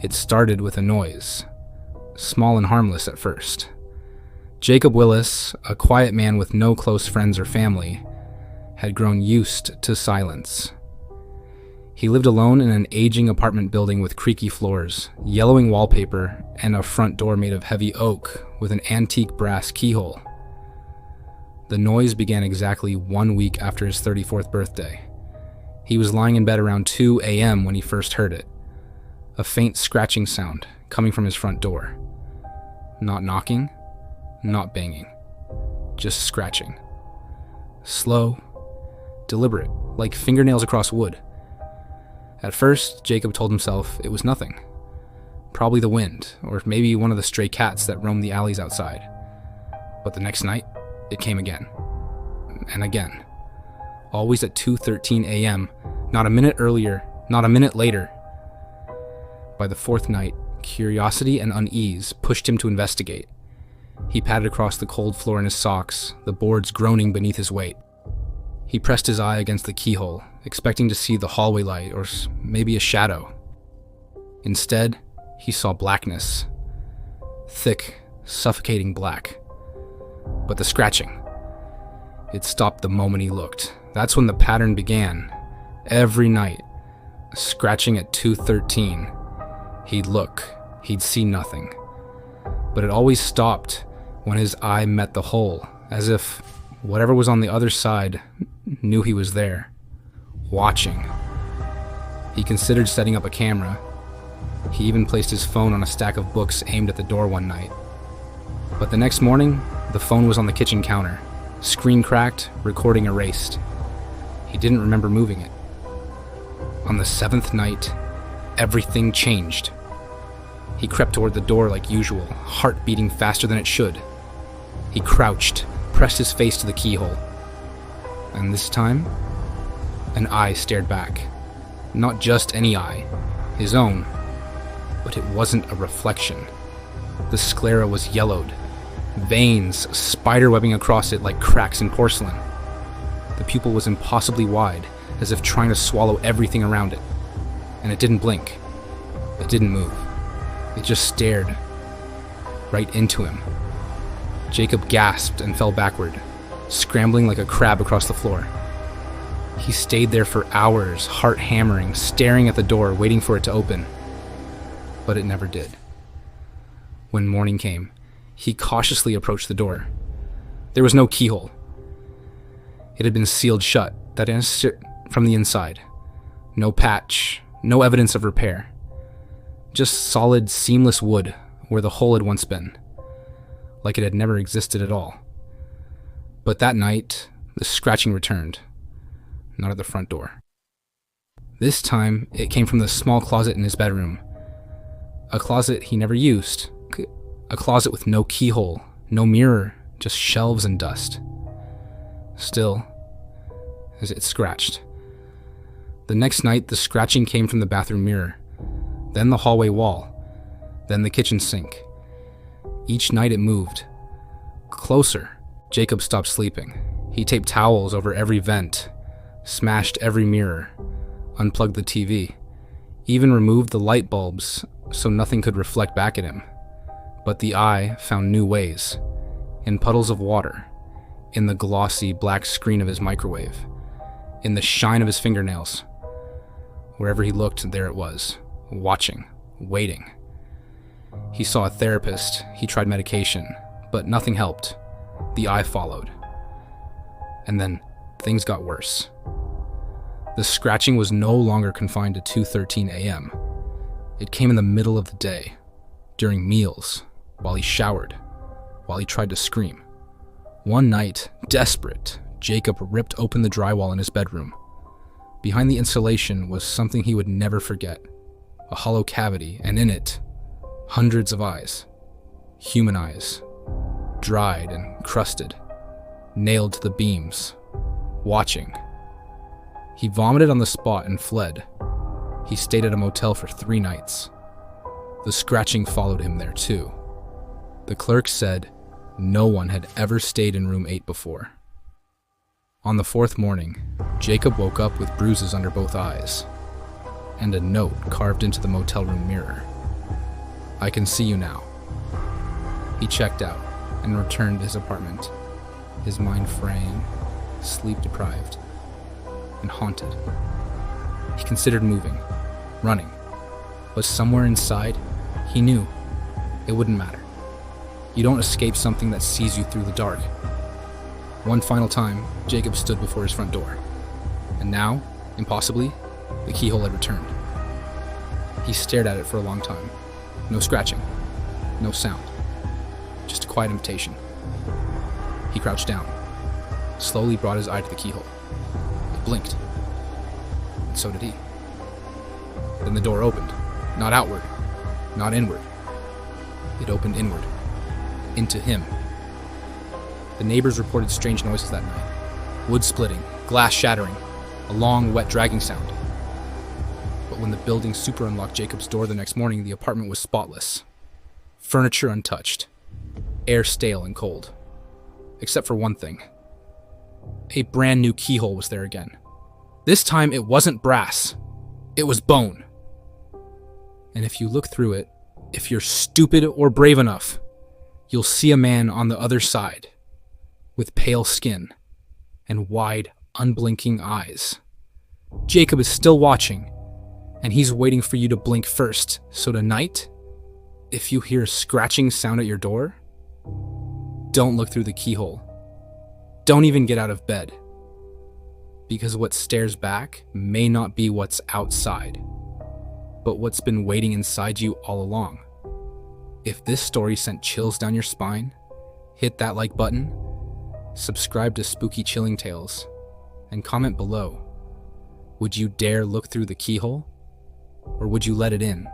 It started with a noise, small and harmless at first. Jacob Willis, a quiet man with no close friends or family, had grown used to silence. He lived alone in an aging apartment building with creaky floors, yellowing wallpaper, and a front door made of heavy oak with an antique brass keyhole. The noise began exactly 1 week after his 34th birthday. He was lying in bed around 2 a.m. when he first heard it. A faint scratching sound coming from his front door. Not knocking, not banging, just scratching. Slow, deliberate, like fingernails across wood. At first, Jacob told himself it was nothing. Probably the wind, or maybe one of the stray cats that roamed the alleys outside. But the next night, it came again. And again. Always at 2:13 a.m., not a minute earlier, not a minute later. By the fourth night, curiosity and unease pushed him to investigate. He patted across the cold floor in his socks, the boards groaning beneath his weight. He pressed his eye against the keyhole, expecting to see the hallway light or maybe a shadow. Instead, he saw blackness. Thick, suffocating black. But the scratching. It stopped the moment he looked. That's when the pattern began. Every night, scratching at 2:13. He'd look, he'd see nothing. But it always stopped when his eye met the hole, as if whatever was on the other side knew he was there, watching. He considered setting up a camera. He even placed his phone on a stack of books aimed at the door one night. But the next morning, the phone was on the kitchen counter, screen cracked, recording erased. He didn't remember moving it. On the seventh night, everything changed. He crept toward the door like usual, heart beating faster than it should. He crouched, pressed his face to the keyhole. And this time, an eye stared back. Not just any eye, his own. But it wasn't a reflection. The sclera was yellowed, veins spiderwebbing across it like cracks in porcelain. The pupil was impossibly wide, as if trying to swallow everything around it. And it didn't blink. It didn't move. It just stared right into him. Jacob gasped and fell backward, scrambling like a crab across the floor. He stayed there for hours, heart hammering, staring at the door, waiting for it to open. But it never did. When morning came, he cautiously approached the door. There was no keyhole. It had been sealed shut, that is, from the inside. No patch, no evidence of repair. Just solid, seamless wood where the hole had once been, like it had never existed at all. But that night, the scratching returned, not at the front door. This time, it came from the small closet in his bedroom. A closet he never used. A closet with no keyhole, no mirror, just shelves and dust. Still, as it scratched. The next night, the scratching came from the bathroom mirror, then the hallway wall, then the kitchen sink. Each night it moved. Closer. Jacob stopped sleeping. He taped towels over every vent, smashed every mirror, unplugged the TV, even removed the light bulbs so nothing could reflect back at him. But the eye found new ways, in puddles of water, in the glossy black screen of his microwave, in the shine of his fingernails. Wherever he looked, there it was, watching, waiting. He saw a therapist, he tried medication, but nothing helped. The eye followed. And then things got worse. The scratching was no longer confined to 2:13 a.m. It came in the middle of the day, during meals, while he showered, while he tried to scream. One night, desperate, Jacob ripped open the drywall in his bedroom. Behind the insulation was something he would never forget. A hollow cavity, and in it, hundreds of eyes. Human eyes. Dried and crusted. Nailed to the beams. Watching. He vomited on the spot and fled. He stayed at a motel for 3 nights. The scratching followed him there too. The clerk said no one had ever stayed in room 8 before. On the fourth morning, Jacob woke up with bruises under both eyes and a note carved into the motel room mirror. "I can see you now." He checked out and returned to his apartment, his mind fraying, sleep-deprived, and haunted. He considered moving, running, but somewhere inside, he knew it wouldn't matter. You don't escape something that sees you through the dark. One final time, Jacob stood before his front door, and now, impossibly, the keyhole had returned. He stared at it for a long time. No scratching, no sound, just a quiet invitation. He crouched down, slowly brought his eye to the keyhole. It blinked, and so did he. Then the door opened, not outward, not inward. It opened inward, into him. The neighbors reported strange noises that night. Wood splitting, glass shattering, a long, wet, dragging sound. But when the building super unlocked Jacob's door the next morning, the apartment was spotless. Furniture untouched. Air stale and cold. Except for one thing. A brand new keyhole was there again. This time it wasn't brass. It was bone. And if you look through it, if you're stupid or brave enough, you'll see a man on the other side, with pale skin and wide, unblinking eyes. Jacob is still watching, and he's waiting for you to blink first. So tonight, if you hear a scratching sound at your door, don't look through the keyhole. Don't even get out of bed, because what stares back may not be what's outside, but what's been waiting inside you all along. If this story sent chills down your spine, hit that like button, subscribe to Spooky Chilling Tales, and comment below. Would you dare look through the keyhole? Or would you let it in?